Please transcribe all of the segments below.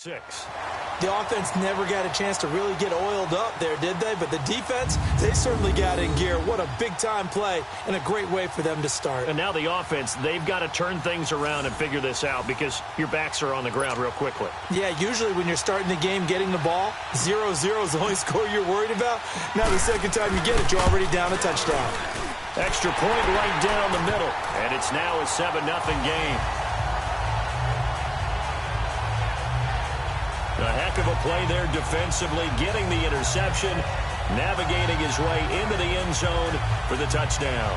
6. The offense never got a chance to really get oiled up there, did they? But the defense, they certainly got in gear. What a big-time play and a great way for them to start. And now the offense, they've got to turn things around and figure this out because your backs are on the ground real quickly. Yeah, usually when you're starting the game getting the ball, 0-0 is the only score you're worried about. Now the second time you get it, you're already down a touchdown. Extra point right down the middle. And it's now a 7-0 game. A heck of a play there defensively, getting the interception, navigating his way into the end zone for the touchdown.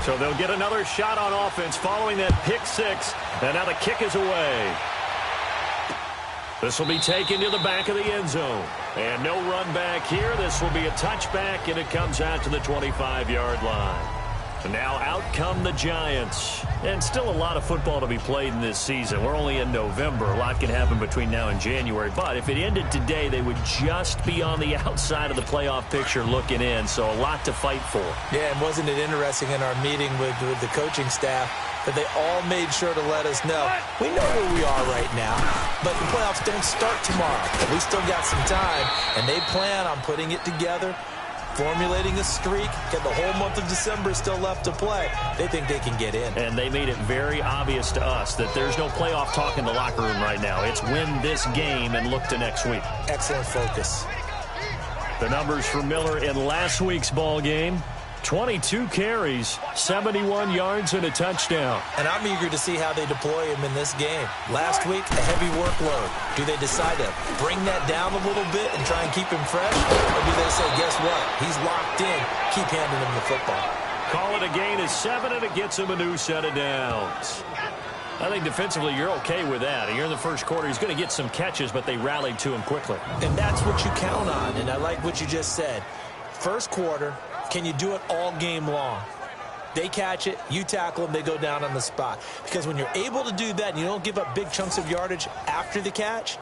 So they'll get another shot on offense following that pick 6, and now the kick is away. This will be taken to the back of the end zone. And no run back here. This will be a touchback, and it comes out to the 25-yard line. And now out come the Giants. And still a lot of football to be played in this season. We're only in November. A lot can happen between now and January. But if it ended today, they would just be on the outside of the playoff picture looking in. So a lot to fight for. Yeah, and wasn't it interesting in our meeting with the coaching staff that they all made sure to let us know, we know where we are right now, but the playoffs don't start tomorrow. But we still got some time, and they plan on putting it together, formulating a streak, get the whole month of December still left to play. They think they can get in. And they made it very obvious to us that there's no playoff talk in the locker room right now. It's win this game and look to next week. Excellent focus. The numbers for Miller in last week's ball game: 22 carries, 71 yards, and a touchdown. And I'm eager to see how they deploy him in this game. Last week, a heavy workload. Do they decide to bring that down a little bit and try and keep him fresh? Or do they say, guess what? He's locked in. Keep handing him the football. Call it a gain of 7, and it gets him a new set of downs. I think defensively you're okay with that. Here in the first quarter, he's going to get some catches, but they rallied to him quickly. And that's what you count on, and I like what you just said. First quarter, can you do it all game long? They catch it, you tackle them, they go down on the spot. Because when you're able to do that and you don't give up big chunks of yardage after the catch,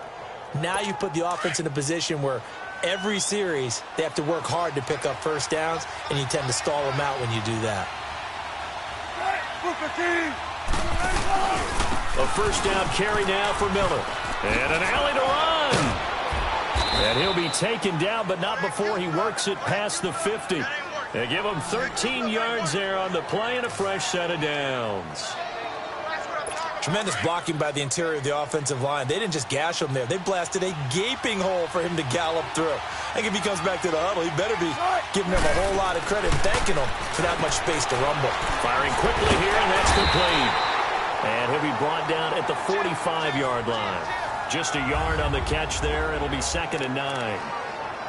now you put the offense in a position where every series they have to work hard to pick up first downs, and you tend to stall them out when you do that. A first down carry now for Miller. And an alley to run. And he'll be taken down, but not before he works it past the 50. They give him 13 yards there on the play and a fresh set of downs. Tremendous blocking by the interior of the offensive line. They didn't just gash him there. They blasted a gaping hole for him to gallop through. I think if he comes back to the huddle, he better be giving them a whole lot of credit and thanking them for that much space to rumble. Firing quickly here, and that's complete. And he'll be brought down at the 45-yard line. Just a yard on the catch there. It'll be 2nd and 9.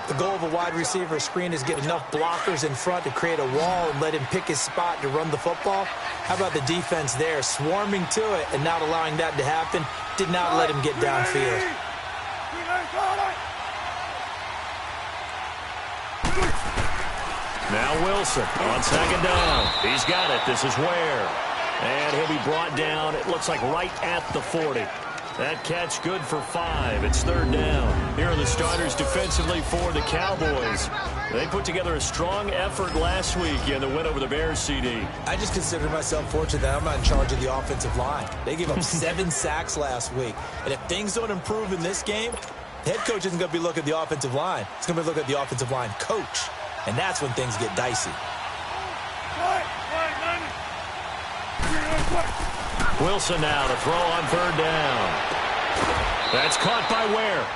The goal of a wide receiver screen is get enough blockers in front to create a wall and let him pick his spot to run the football. How about the defense there, swarming to it and not allowing that to happen? Did not let him get downfield. Now Wilson on 2nd down. He's got it. This is Ware. And he'll be brought down, it looks like right at the 40. That catch good for 5. It's 3rd down. Here are the starters defensively for the Cowboys. They put together a strong effort last week in the win over the Bears, CD. I just consider myself fortunate that I'm not in charge of the offensive line. They gave up 7 sacks last week. And if things don't improve in this game, the head coach isn't going to be looking at the offensive line. He's going to be looking at the offensive line coach. And that's when things get dicey. Wilson now to throw on 3rd down. That's caught by Ware.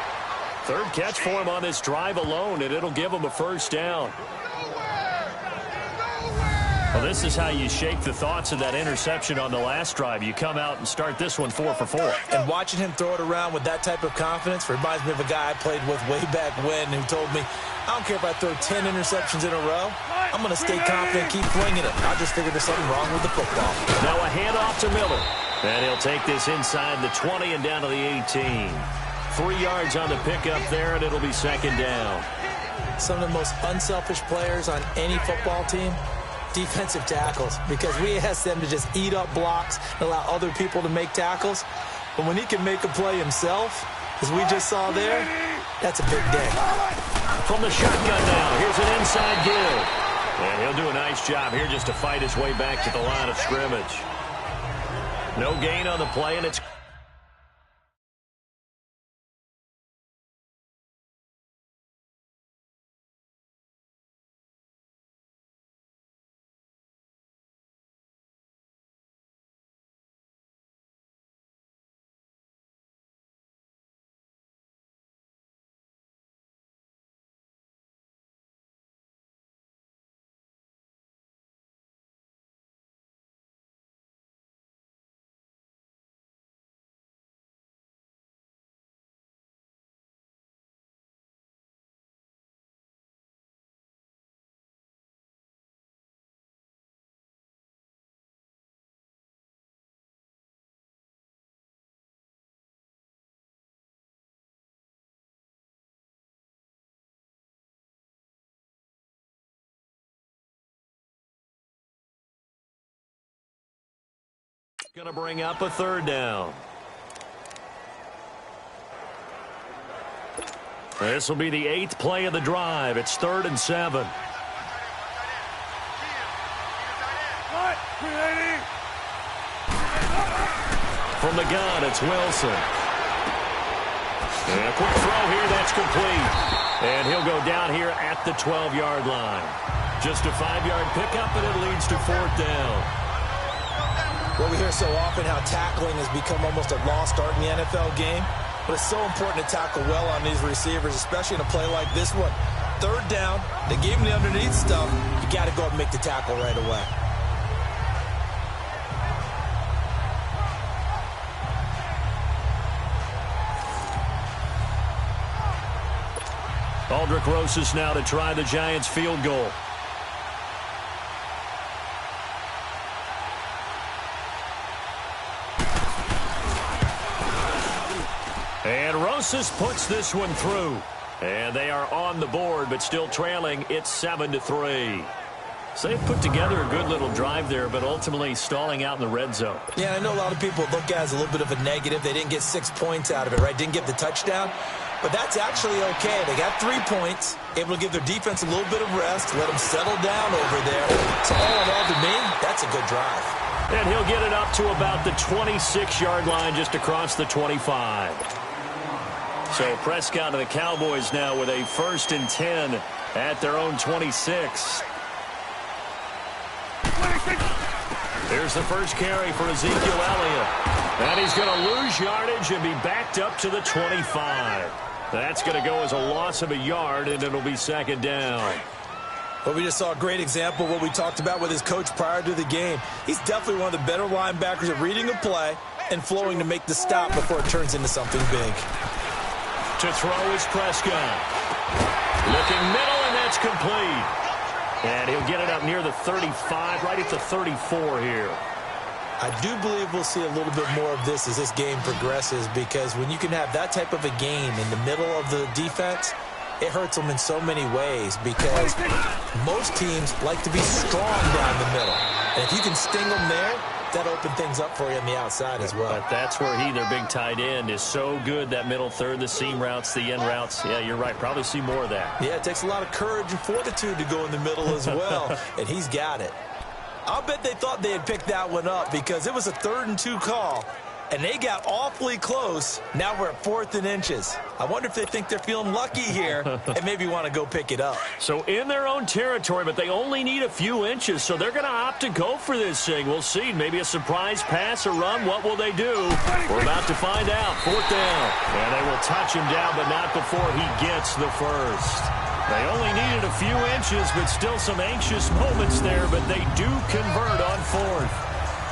3rd catch for him on this drive alone, and it'll give him a first down. Well, this is how you shake the thoughts of that interception on the last drive. You come out and start this one 4 for 4. And watching him throw it around with that type of confidence reminds me of a guy I played with way back when who told me, I don't care if I throw 10 interceptions in a row. I'm going to stay confident and keep flinging it. I just figured there's something wrong with the football. Now a handoff to Miller. And he'll take this inside the 20 and down to the 18. 3 yards on the pickup there, and it'll be 2nd down. Some of the most unselfish players on any football team, defensive tackles, because we ask them to just eat up blocks and allow other people to make tackles. But when he can make a play himself, as we just saw there, That's a big day. From the shotgun now, here's an inside give. And he'll do a nice job here just to fight his way back to the line of scrimmage. No gain on the play, and it's going to bring up a third down. This will be the 8th play of the drive. It's 3rd and 7. From the gun, it's Wilson. And a quick throw here, that's complete. And he'll go down here at the 12-yard line. Just a 5-yard pickup, and it leads to 4th down. Well, we hear so often how tackling has become almost a lost art in the NFL game. But it's so important to tackle well on these receivers, especially in a play like this one. 3rd down, they gave him the underneath stuff. You got to go and make the tackle right away. Aldrick Rosas now to try the Giants field goal. And Rosas puts this one through. And they are on the board, but still trailing. It's 7-3. So they've put together a good little drive there, but ultimately stalling out in the red zone. Yeah, I know a lot of people look at it as a little bit of a negative. They didn't get 6 points out of it, right? Didn't get the touchdown. But that's actually okay. They got 3 points, able to give their defense a little bit of rest, let them settle down over there. So all in all, to me, that's a good drive. And he'll get it up to about the 26-yard line, just across the 25. So Prescott and the Cowboys now with a 1st and 10 at their own 26. Here's the first carry for Ezekiel Elliott. And he's going to lose yardage and be backed up to the 25. That's going to go as a loss of a yard, and it'll be 2nd down. Well, we just saw a great example of what we talked about with his coach prior to the game. He's definitely one of the better linebackers at reading a play and flowing to make the stop before it turns into something big. To throw is Prescott. Looking middle, and that's complete. And he'll get it up near the 35, right at the 34 here. I do believe we'll see a little bit more of this as this game progresses, because when you can have that type of a game in the middle of the defense, it hurts them in so many ways, because most teams like to be strong down the middle. And if you can sting them there, that'll open things up for you on the outside as well. But that's where their big tight end, is so good, that middle third, the seam routes, the end routes. Yeah, you're right. Probably see more of that. Yeah, it takes a lot of courage and fortitude to go in the middle as well, and he's got it. I'll bet they thought they had picked that one up, because it was a 3rd and 2 call, and they got awfully close. Now we're at 4th and inches. I wonder if they think they're feeling lucky here and maybe want to go pick it up. So in their own territory, but they only need a few inches, so they're going to opt to go for this thing. We'll see. Maybe a surprise pass or run. What will they do? We're about to find out. 4th down. And they will touch him down, but not before he gets the first. They only needed a few inches, but still some anxious moments there, but they do convert on 4th.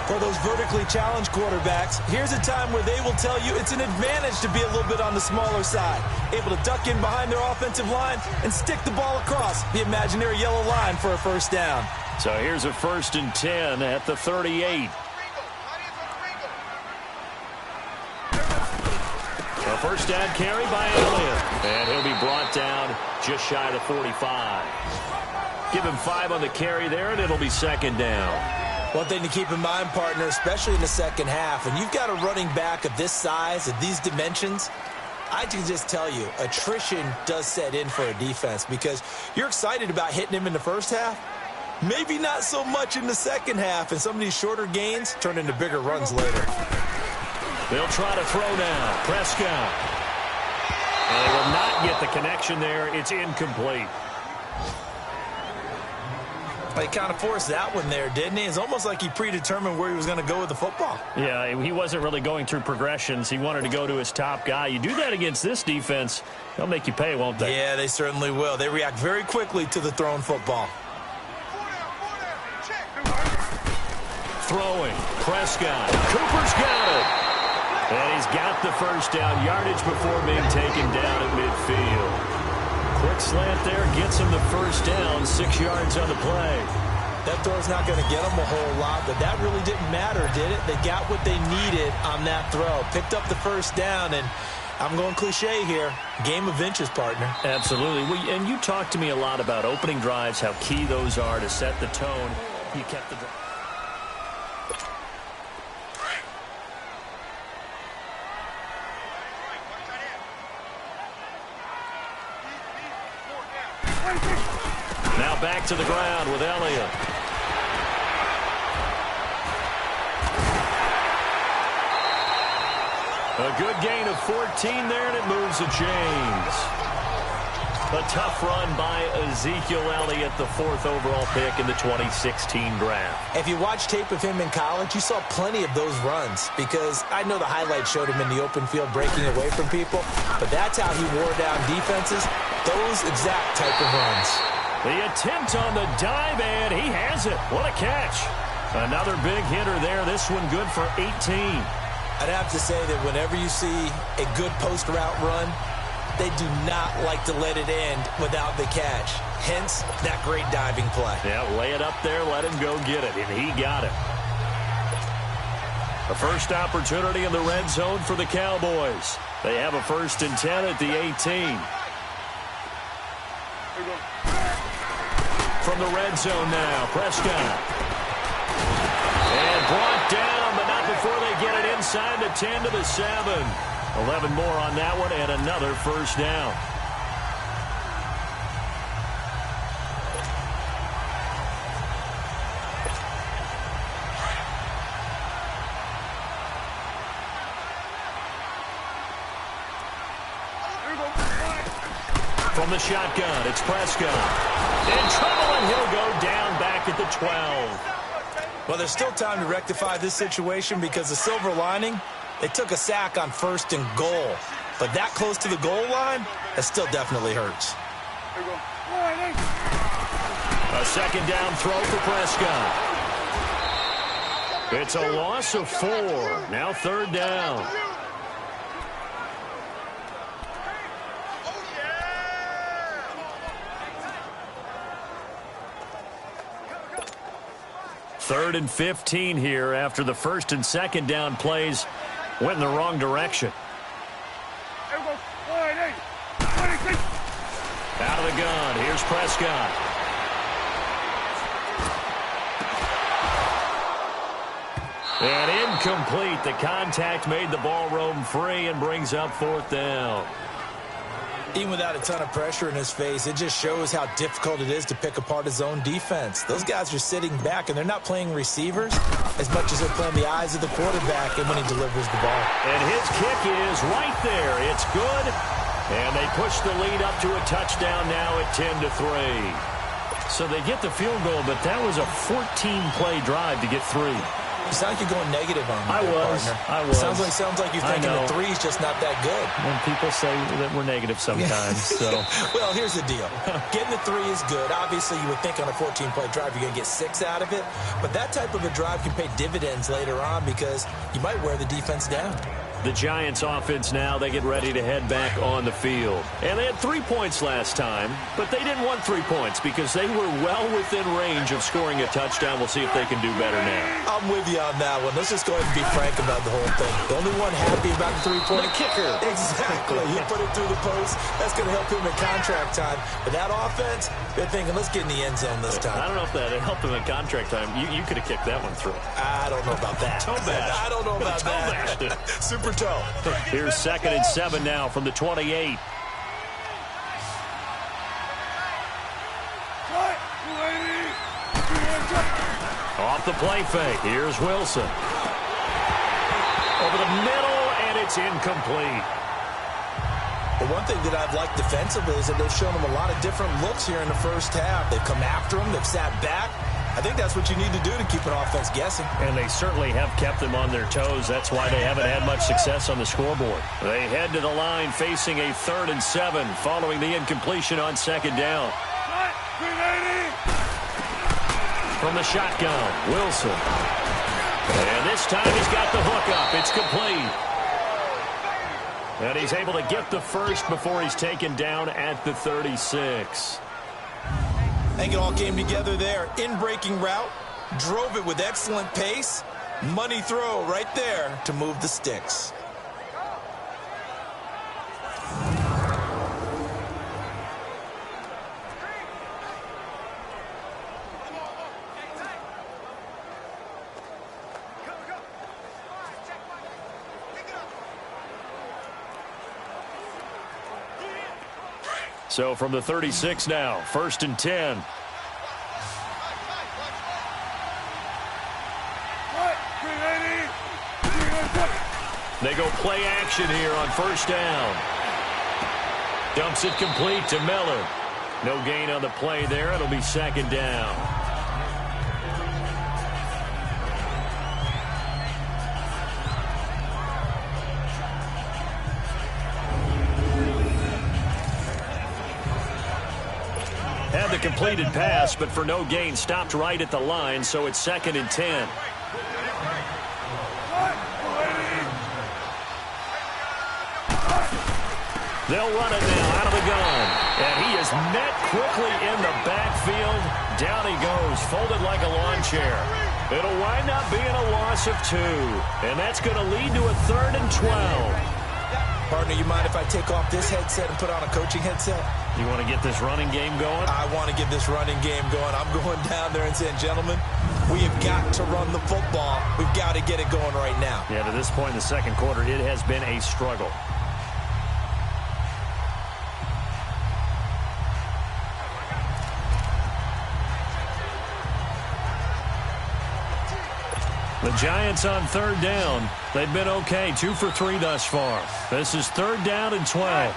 For those vertically challenged quarterbacks, here's a time where they will tell you it's an advantage to be a little bit on the smaller side, able to duck in behind their offensive line and stick the ball across the imaginary yellow line for a 1st down. So here's a 1st and 10 at the 38. A 1st down carry by Elliott, and he'll be brought down just shy of the 45. Give him 5 on the carry there, and it'll be 2nd down. One thing to keep in mind, partner, especially in the second half, when you've got a running back of this size, of these dimensions, I can just tell you, attrition does set in for a defense because you're excited about hitting him in the first half. Maybe not so much in the second half, and some of these shorter gains turn into bigger runs later. They'll try to throw now. Prescott. And they will not get the connection there. It's incomplete. He kind of forced that one there, didn't he? It's almost like he predetermined where he was going to go with the football. Yeah, he wasn't really going through progressions. He wanted to go to his top guy. You do that against this defense, they'll make you pay, won't they? Yeah, they certainly will. They react very quickly to the thrown football. Throwing. Prescott. Cooper's got it. And he's got the first down. Yardage before being taken down at midfield. Quick slant there, gets him the first down, 6 yards on the play. That throw's not going to get them a whole lot, but that really didn't matter, did it? They got what they needed on that throw. Picked up the first down, and I'm going cliche here. Game of inches, partner. Absolutely. And you talked to me a lot about opening drives, how key those are to set the tone. You kept the drive. Now back to the ground with Elliott. A good gain of 14 there, and it moves the chains. A tough run by Ezekiel Elliott, the 4th overall pick in the 2016 draft. If you watch tape of him in college, you saw plenty of those runs because I know the highlights showed him in the open field breaking away from people, but that's how he wore down defenses, those exact type of runs. The attempt on the dive, and he has it. What a catch. Another big hitter there. This one good for 18. I'd have to say that whenever you see a good post route run, they do not like to let it end without the catch. Hence, that great diving play. Yeah, lay it up there, let him go get it, and he got it. The first opportunity in the red zone for the Cowboys. They have a 1st and 10 at the 18. From the red zone now, Prescott. And brought down, but not before they get it inside the 10 to the 7. 11 more on that one, and another first down. From the shotgun, it's Prescott. In trouble, and he'll go down back at the 12. Well, there's still time to rectify this situation because the silver lining, they took a sack on 1st and goal. But that close to the goal line, that still definitely hurts. A 2nd down throw for Prescott. It's a loss of 4. Now 3rd down. Third and 15 here after the 1st and 2nd down plays went in the wrong direction. Out of the gun. Here's Prescott. And incomplete. The contact made the ball roam free and brings up 4th down. Even without a ton of pressure in his face, it just shows how difficult it is to pick apart his own defense. Those guys are sitting back, and they're not playing receivers as much as they're playing the eyes of the quarterback and when he delivers the ball. And his kick is right there. It's good. And they push the lead up to a touchdown now at 10-3. So they get the field goal, but that was a 14-play drive to get 3. You sound like you're going negative on me, I was. Sounds like you're thinking the 3's just not that good. When people say that we're negative sometimes. So. Well, here's the deal. Getting the 3 is good. Obviously, you would think on a 14-play drive you're going to get 6 out of it. But that type of a drive can pay dividends later on because you might wear the defense down. The Giants offense now, they get ready to head back on the field. And they had 3 points last time, but they didn't want 3 points because they were well within range of scoring a touchdown. We'll see if they can do better now. I'm with you on that one. Let's just go ahead and be frank about the whole thing. The only one happy about the three-point kicker. Exactly. He put it through the post. That's going to help him in contract time. But that offense, they're thinking, let's get in the end zone this time. I don't know if that helped him in contract time. You could have kicked that one through. I don't know about that. Toe bash. I don't know about that. Super toe. Here's 2nd and 7 now from the 28. Off the play fake. Here's Wilson. Over the middle, and it's incomplete. The one thing that I've liked defensively is that they've shown him a lot of different looks here in the first half. They've come after him. They've sat back. I think that's what you need to do to keep an offense guessing. And they certainly have kept them on their toes. That's why they haven't had much success on the scoreboard. They head to the line facing a 3rd and 7 following the incompletion on 2nd down. From the shotgun, Wilson. And this time he's got the hook up. It's complete. And he's able to get the first before he's taken down at the 36. I think it all came together there. In-breaking route, drove it with excellent pace. Money throw right there to move the sticks. So from the 36 now, 1st and 10. They go play action here on 1st down. Dumps it complete to Miller. No gain on the play there. It'll be 2nd down. Had the completed pass, but for no gain, stopped right at the line, so it's 2nd and 10. They'll run it now out of the gun. And he is met quickly in the backfield. Down he goes, folded like a lawn chair. It'll wind up being a loss of 2. And that's going to lead to a 3rd and 12. Partner, you mind if I take off this headset and put on a coaching headset? You want to get this running game going? I want to get this running game going. I'm going down there and saying, gentlemen, we have got to run the football. We've got to get it going right now. Yeah, to this point in the 2nd quarter, it has been a struggle. The Giants on 3rd down. They've been okay, 2 for 3 thus far. This is 3rd down and 12.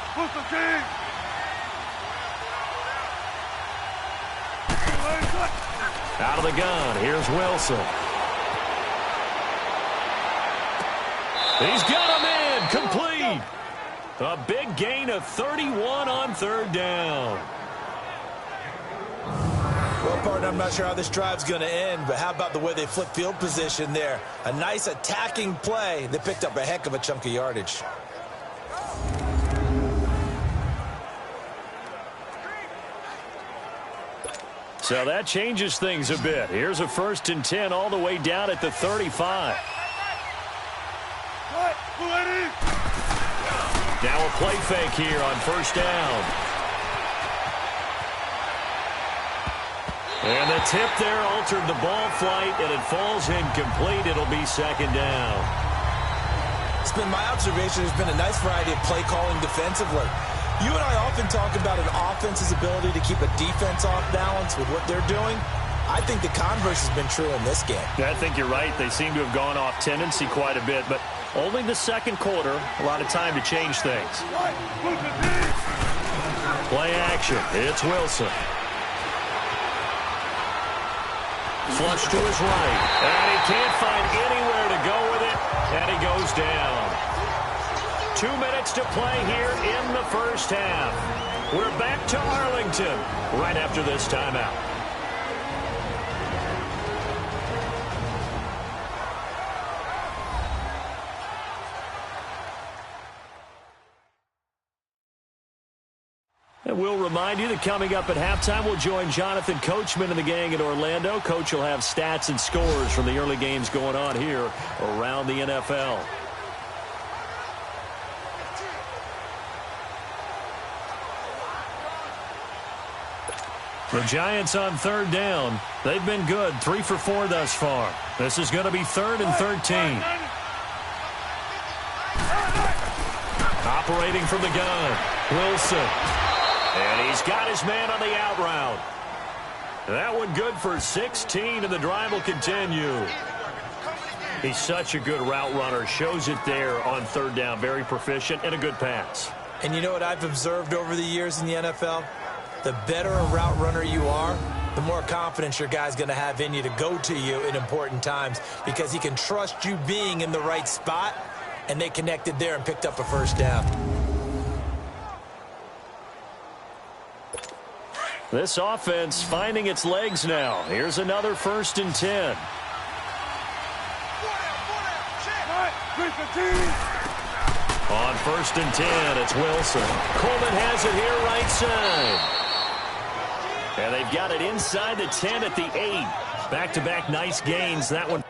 Out of the gun, here's Wilson. He's got him in, complete. A big gain of 31 on 3rd down. Well, partner, I'm not sure how this drive's going to end, but how about the way they flip field position there? A nice attacking play. They picked up a heck of a chunk of yardage. So that changes things a bit. Here's a 1st and 10 all the way down at the 35. Now a play fake here on 1st down. And the tip there altered the ball flight, and it falls incomplete. It'll be 2nd down. It's been my observation. There's been a nice variety of play calling defensively. You and I often talk about an offense's ability to keep a defense off balance with what they're doing. I think the converse has been true in this game. I think you're right. They seem to have gone off tendency quite a bit, but only the 2nd quarter, a lot of time to change things. Play action. It's Wilson. Flush to his right, and he can't find anywhere to go with it, and he goes down. 2 minutes to play here in the 1st half. We're back to Arlington right after this timeout. And we'll remind you that coming up at halftime, we'll join Jonathan Coachman and the gang in Orlando. Coach will have stats and scores from the early games going on here around the NFL. The Giants on third down. They've been good, 3 for 4 thus far. This is going to be 3rd and 13. Operating from the gun, Wilson. And he's got his man on the out route. That one good for 16, and the drive will continue. He's such a good route runner. Shows it there on third down. Very proficient and a good pass. And you know what I've observed over the years in the NFL? The better a route runner you are, the more confidence your guy's going to have in you to go to you in important times because he can trust you being in the right spot, and they connected there and picked up a first down. This offense finding its legs now. Here's another 1st and 10. On 1st and 10, it's Wilson. Coleman has it here right side. And they've got it inside the 10 at the 8. Back-to-back nice gains. That one.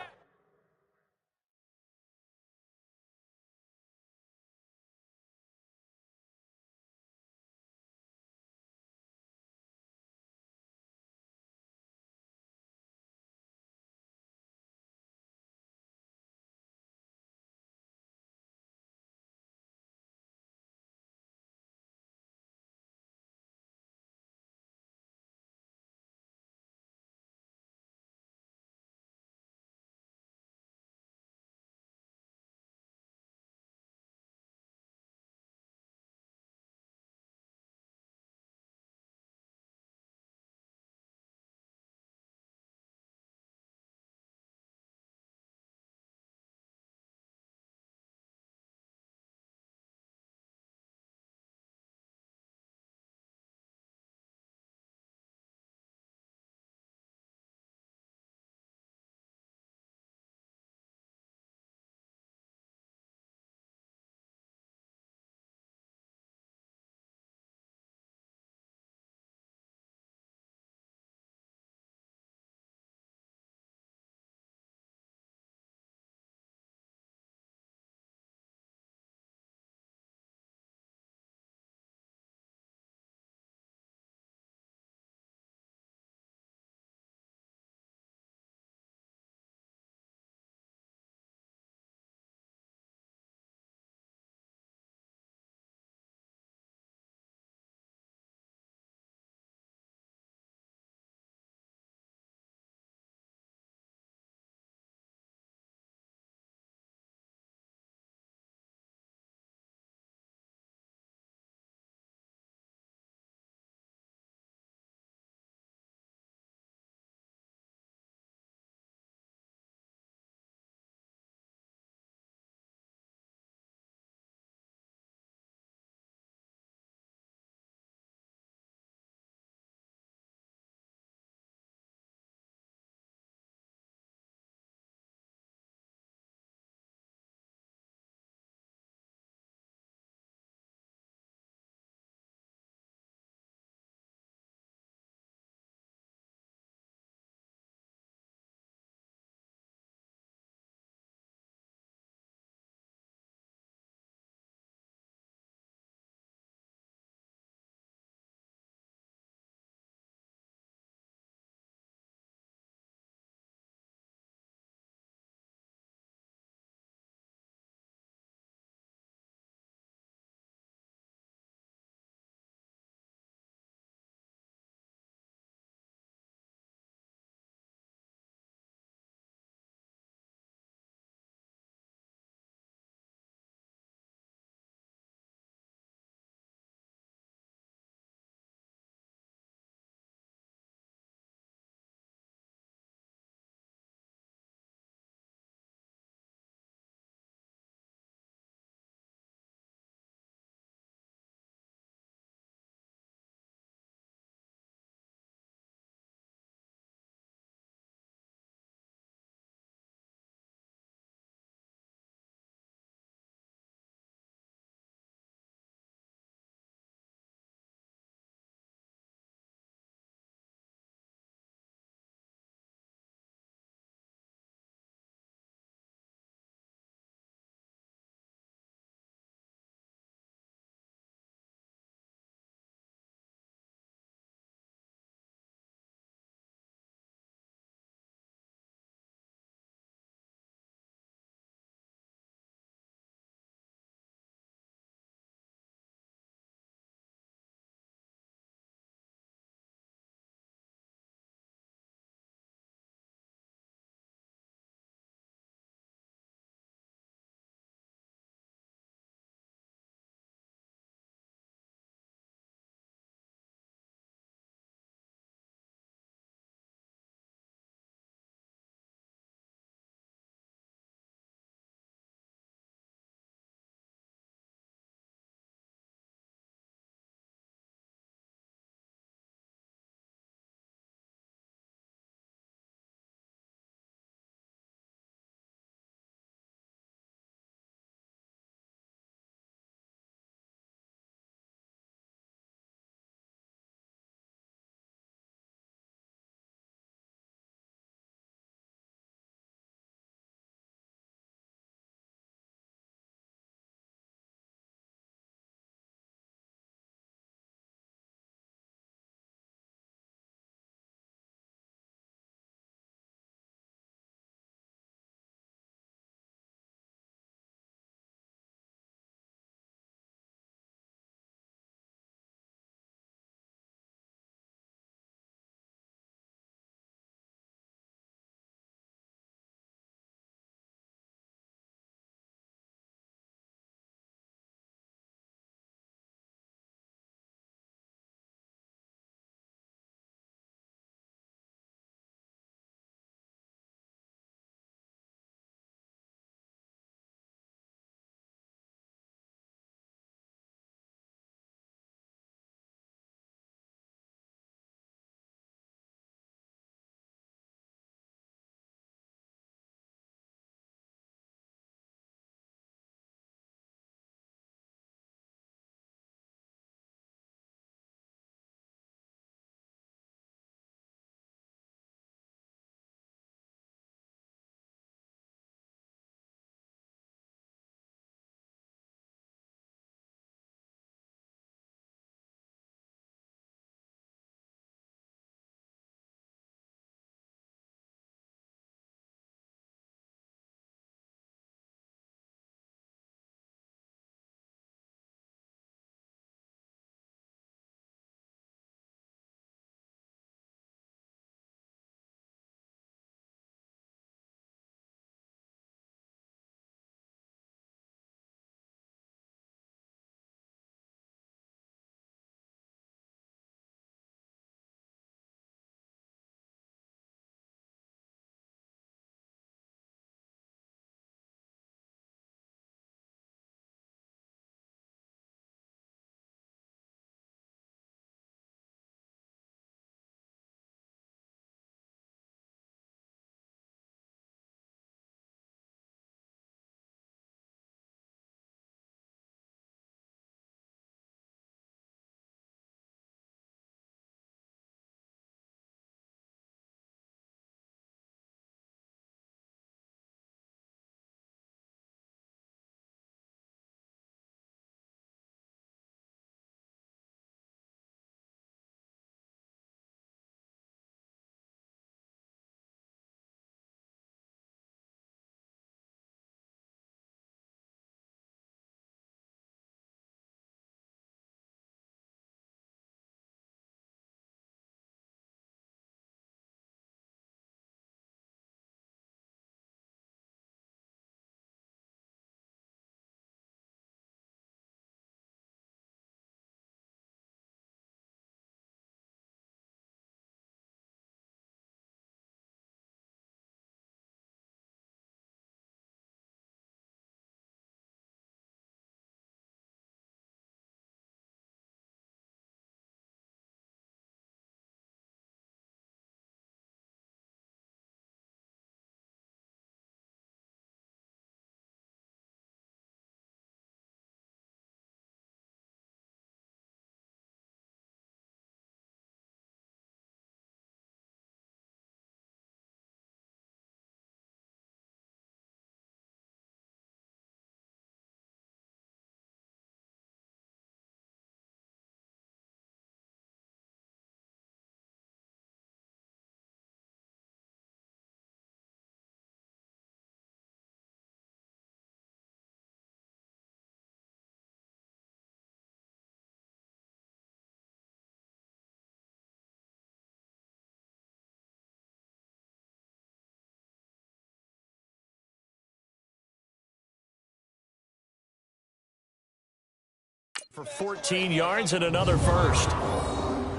For 14 yards and another first.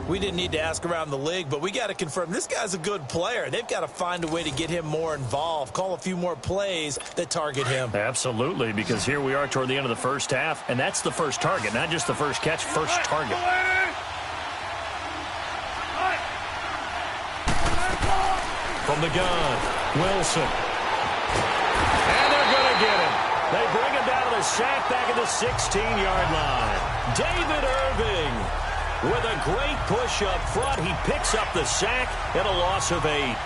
We didn't need to ask around the league, but we got to confirm this guy's a good player. They've got to find a way to get him more involved, call a few more plays that target him. Absolutely, because here we are toward the end of the first half, and that's the first target, not just the first catch, first target. From the gun, Wilson. And they're going to get him. They bring him down to the sack back at the 16-yard line. David Irving. With a great push up front, he picks up the sack and a loss of 8.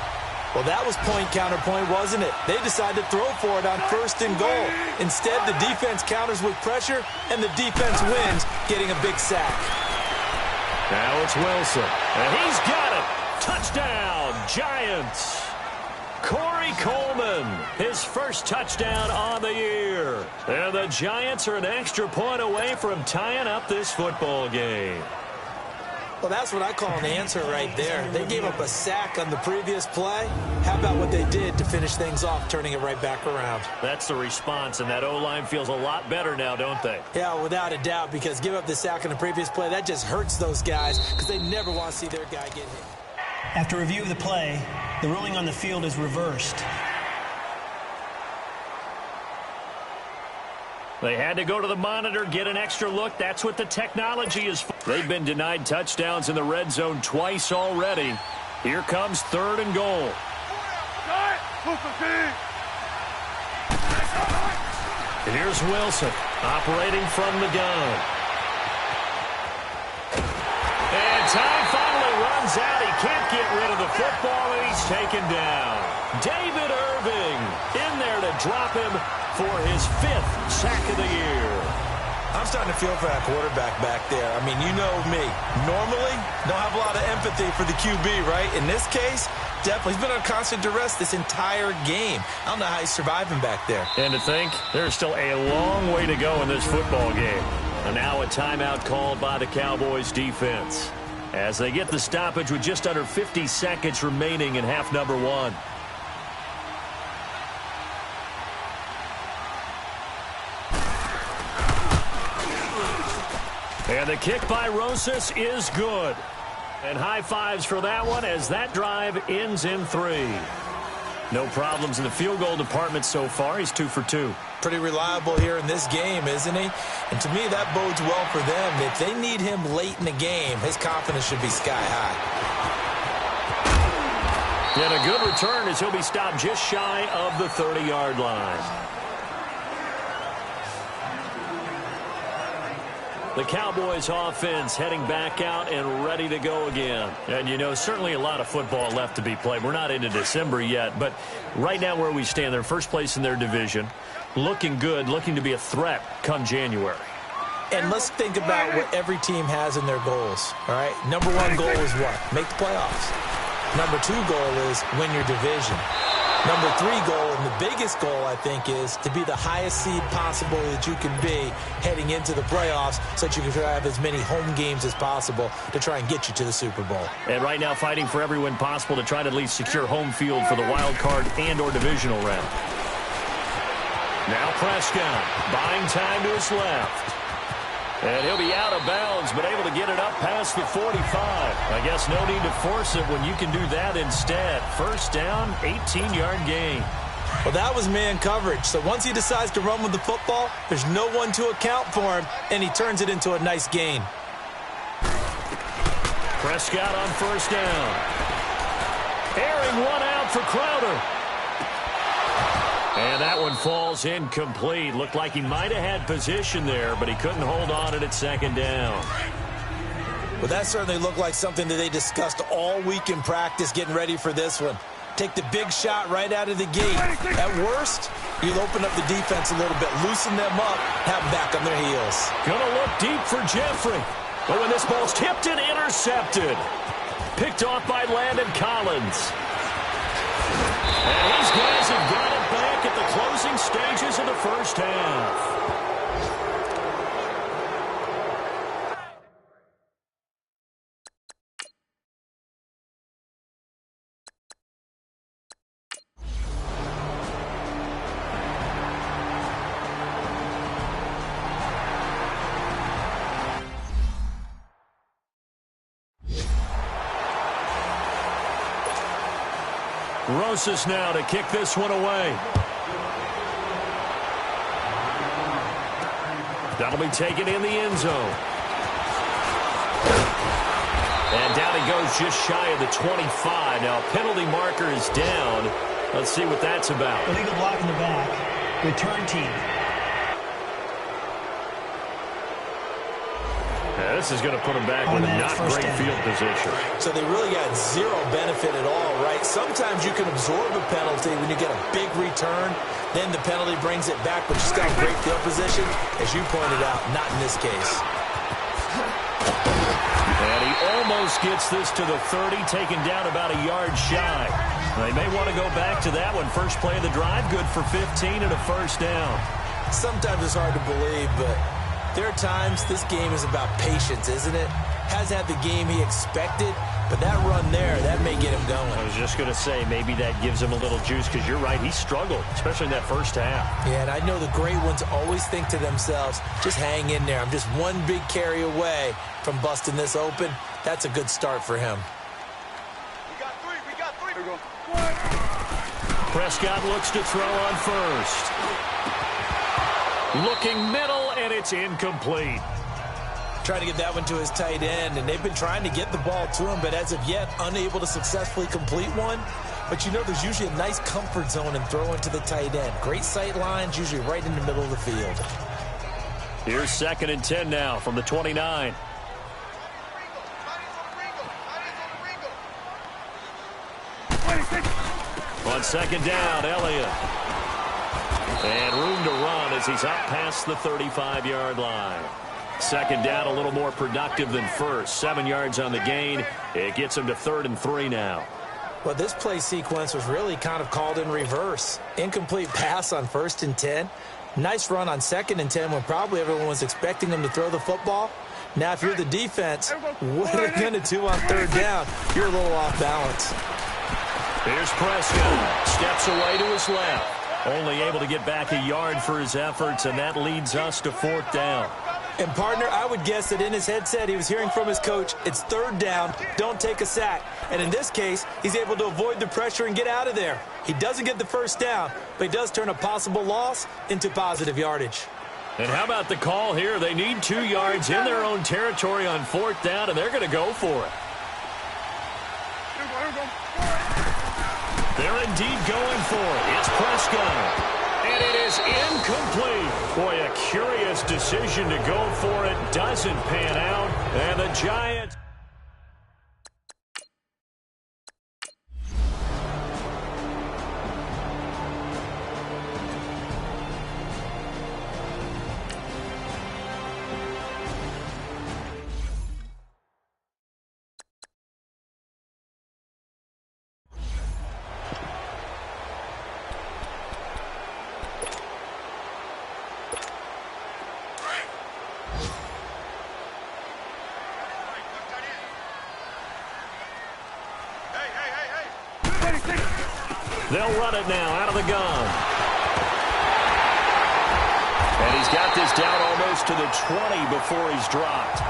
Well, that was point counterpoint, wasn't it? They decided to throw for it on 1st and goal. Instead, the defense counters with pressure, and the defense wins, getting a big sack. Now it's Wilson, and he's got it. Touchdown, Giants. Corey Coleman, his first touchdown on the year. And the Giants are an extra point away from tying up this football game. Well, that's what I call an answer right there. They gave up a sack on the previous play. How about what they did to finish things off, turning it right back around? That's the response, and that O-line feels a lot better now, don't they? Yeah, without a doubt, because give up the sack on the previous play, that just hurts those guys because they never want to see their guy get hit. After review of the play, the ruling on the field is reversed. They had to go to the monitor, get an extra look. That's what the technology is for. They've been denied touchdowns in the red zone twice already. Here comes 3rd and goal. And here's Wilson operating from the gun. And time finally runs out. He can't get rid of the football, and he's taken down. David Irving in there to drop him for his 5th sack of the year. I'm starting to feel for that quarterback back there. I mean, you know me. Normally, don't have a lot of empathy for the QB, right? In this case, definitely. He's been on constant duress this entire game. I don't know how he's surviving back there. And to think, there's still a long way to go in this football game. And now a timeout called by the Cowboys defense as they get the stoppage with just under 50 seconds remaining in half number 1. And the kick by Rosas is good. And high fives for that one as that drive ends in 3. No problems in the field goal department so far. He's 2 for 2. Pretty reliable here in this game, isn't he? And to me, that bodes well for them. If they need him late in the game, his confidence should be sky high. And a good return as he'll be stopped just shy of the 30-yard line. The Cowboys offense heading back out and ready to go again. And, you know, certainly a lot of football left to be played. We're not into December yet, but right now where we stand, they're first place in their division, looking good, looking to be a threat come January. And let's think about what every team has in their goals, all right? Number 1 goal is what? Make the playoffs. Number 2 goal is win your division. Number 3 goal, and the biggest goal, I think, is to be the highest seed possible that you can be heading into the playoffs so that you can have as many home games as possible to try and get you to the Super Bowl. And right now fighting for every win possible to try to at least secure home field for the wild card and or divisional round. Now Prescott buying time to his left. And he'll be out of bounds, but able to get it up past the 45. I guess no need to force it when you can do that instead. First down, 18-yard gain. Well, that was man coverage. So once he decides to run with the football, there's no one to account for him, and he turns it into a nice gain. Prescott on first down. Airing one out for Crowder. And that one falls incomplete. Looked like he might have had position there, but he couldn't hold on it at second down. Well, that certainly looked like something that they discussed all week in practice getting ready for this one. Take the big shot right out of the gate. At worst, you'll open up the defense a little bit, loosen them up, have them back on their heels. Gonna look deep for Jeffrey. But when this ball's tipped and intercepted. Picked off by Landon Collins. And these guys have got it back at the closing stages of the first half. Rosas now to kick this one away. That'll be taken in the end zone. And down he goes just shy of the 25. Now, penalty marker is down. Let's see what that's about. Illegal block in the back. Return team. Yeah, this is going to put them back with a not great field position. So they really got zero benefit at all, right? Sometimes you can absorb a penalty when you get a big return. Then the penalty brings it back, but you still have great field position. As you pointed out, not in this case. And he almost gets this to the 30, taken down about a yard shy. They may want to go back to that one. First play of the drive, good for 15 and a first down. Sometimes it's hard to believe, but there are times this game is about patience, isn't it? Hasn't had the game he expected, but that run there, that may get him going. I was just going to say, maybe that gives him a little juice, because you're right, he struggled, especially in that first half. Yeah, and I know the great ones always think to themselves, just hang in there. I'm just one big carry away from busting this open. That's a good start for him. We got three. Here we go. Prescott looks to throw on first. Looking middle, and it's incomplete. Trying to get that one to his tight end, and they've been trying to get the ball to him, but as of yet, unable to successfully complete one. But you know there's usually a nice comfort zone in throwing to the tight end. Great sight lines, usually right in the middle of the field. Here's 2nd and 10 now from the 29. On 2nd down, Elliott. And room to run as he's up past the 35-yard line. 2nd down, a little more productive than first. 7 yards on the gain. It gets him to 3rd and 3 now. Well, this play sequence was really kind of called in reverse. Incomplete pass on 1st and 10. Nice run on 2nd and 10 when probably everyone was expecting him to throw the football. Now, if you're the defense, what are they going to do on 3rd down? You're a little off balance. Here's Prescott. Steps away to his left. Only able to get back a yard for his efforts, and that leads us to 4th down. And, partner, I would guess that in his headset he was hearing from his coach, it's 3rd down, don't take a sack. And in this case, he's able to avoid the pressure and get out of there. He doesn't get the first down, but he does turn a possible loss into positive yardage. And how about the call here? They need 2 yards in their own territory on 4th down, and they're going to go for it. They're indeed going for it. It's Prescott. And it is incomplete. Boy, a curious decision to go for it. Doesn't pan out. And the Giants... They'll run it now out of the gun. And he's got this down almost to the 20 before he's dropped.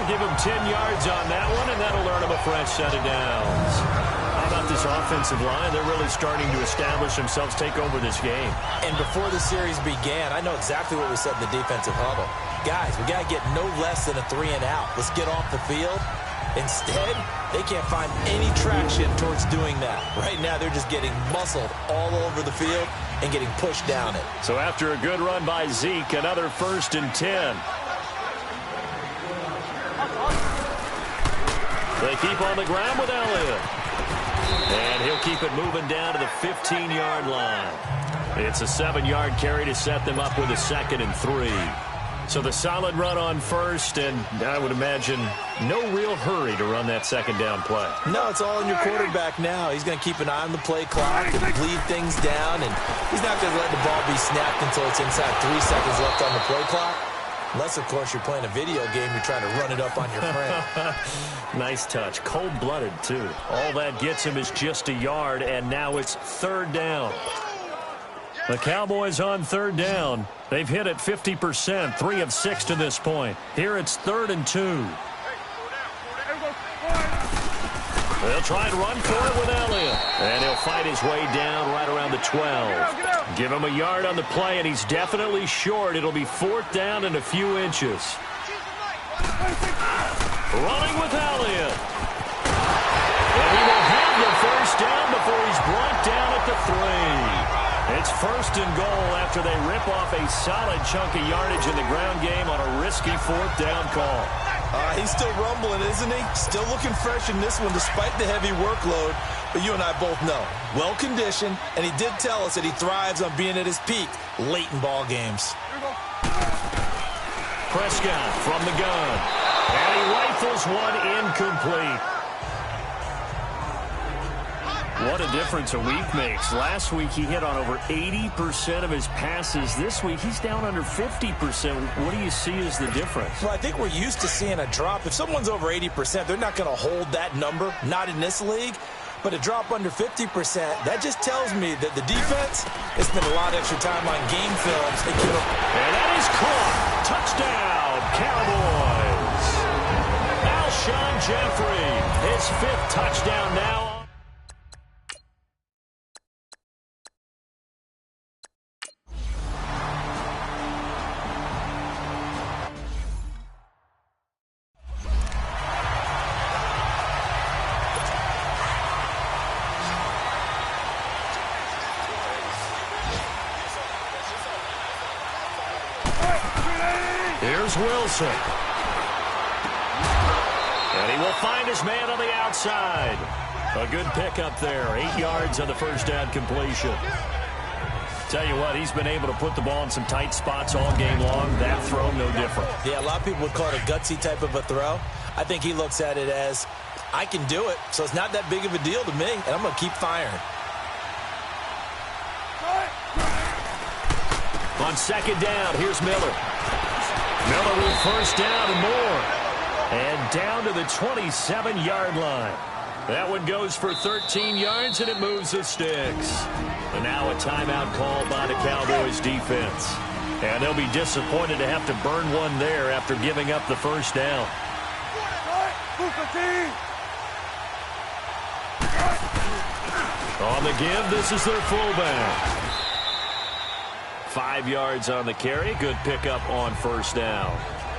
We'll give him 10 yards on that one, and that'll earn him a fresh set of downs. How about this offensive line? They're really starting to establish themselves, take over this game. And before the series began, I know exactly what we said in the defensive huddle. Guys, we got to get no less than a 3 and out. Let's get off the field. Instead, they can't find any traction towards doing that. Right now, they're just getting muscled all over the field and getting pushed down it. So after a good run by Zeke, another 1st and 10. They keep on the ground with Elliott. And he'll keep it moving down to the 15-yard line. It's a 7-yard carry to set them up with a 2nd and 3. So the solid run on 1st, and I would imagine no real hurry to run that 2nd down play. No, it's all in your quarterback now. He's going to keep an eye on the play clock and bleed things down, and he's not going to let the ball be snapped until it's inside 3 seconds left on the play clock. Unless, of course, you're playing a video game, you're trying to run it up on your friend. Nice touch. Cold-blooded, too. All that gets him is just a yard, and now it's 3rd down. The Cowboys on 3rd down. They've hit it 50%, 3 of 6 to this point. Here it's 3rd and 2. They'll try and run for it with Elliott. And he'll fight his way down right around the 12. Give him a yard on the play, and he's definitely short. It'll be 4th down and a few inches. Running with Elliott. And he will have the first down before he's brought down at the 3. It's 1st and goal after they rip off a solid chunk of yardage in the ground game on a risky 4th down call. He's still rumbling, isn't he? Still looking fresh in this one despite the heavy workload. But you and I both know, well-conditioned, and he did tell us that he thrives on being at his peak late in ball games. Prescott from the gun. And he rifles one incomplete. What a difference a week makes. Last week he hit on over 80% of his passes. This week he's down under 50%. What do you see as the difference? Well, I think we're used to seeing a drop. If someone's over 80%, they're not going to hold that number, not in this league. But a drop under 50%, that just tells me that the defense has spent a lot of extra time on game films. And that is caught. Touchdown, Cowboys. Alshon Jeffrey, his 5th touchdown now. Here's Wilson. And he will find his man on the outside. A good pickup there. 8 yards on the first down completion. Tell you what, he's been able to put the ball in some tight spots all game long. That throw, no different. Yeah, a lot of people would call it a gutsy type of a throw. I think he looks at it as, I can do it, so it's not that big of a deal to me, and I'm going to keep firing. On 2nd down, here's Miller. Miller with 1st down and more. And down to the 27-yard line. That one goes for 13 yards, and it moves the sticks. And now a timeout called by the Cowboys defense. And they'll be disappointed to have to burn one there after giving up the first down. On the give, this is their fullback. 5 yards on the carry. Good pickup on first down.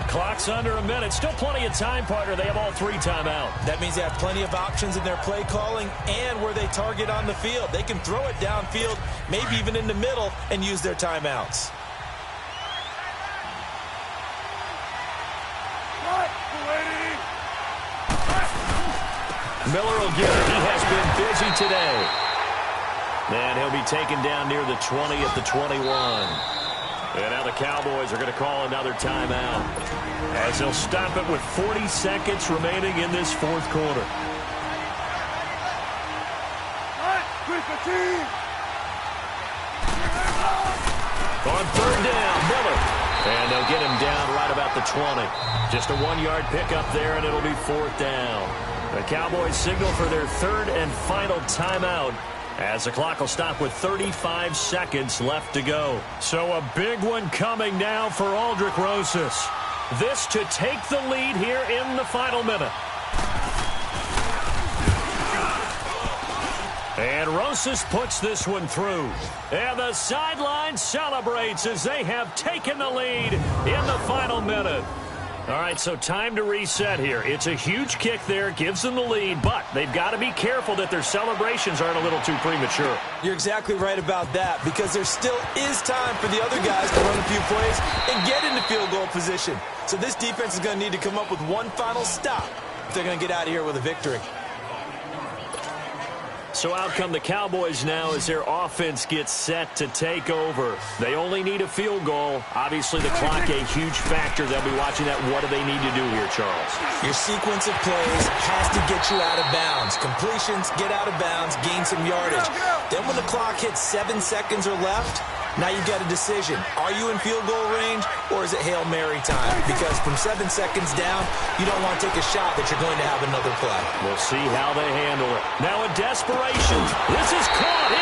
Clock's under a minute. Still plenty of time, partner. They have all 3 timeout. That means they have plenty of options in their play calling and where they target on the field. They can throw it downfield, maybe even in the middle, and use their timeouts. Miller will get it. He has been busy today. And he'll be taken down near the 20 at the 21. And now the Cowboys are going to call another timeout as they'll stop it with 40 seconds remaining in this 4th quarter. On 3rd down, Miller. And they'll get him down right about the 20. Just a 1-yard pickup there, and it'll be 4th down. The Cowboys signal for their 3rd and final timeout as the clock will stop with 35 seconds left to go. So a big one coming now for Aldrick Rosas. This to take the lead here in the final minute. And Rosas puts this one through. And the sideline celebrates as they have taken the lead in the final minute. All right, so time to reset here. It's a huge kick there, gives them the lead, but they've got to be careful that their celebrations aren't a little too premature. You're exactly right about that, because there still is time for the other guys to run a few plays and get into field goal position. So this defense is going to need to come up with one final stop if they're going to get out of here with a victory. So out come the Cowboys now as their offense gets set to take over. They only need a field goal. Obviously, the clock a huge factor. They'll be watching that. What do they need to do here, Charles? Your sequence of plays has to get you out of bounds. Completions, get out of bounds, gain some yardage. Then when the clock hits 7 seconds or left, now you've got a decision. Are you in field goal range, or is it Hail Mary time? Because from 7 seconds down, you don't want to take a shot that you're going to have another play. We'll see how they handle it. Now a desperation. This is caught.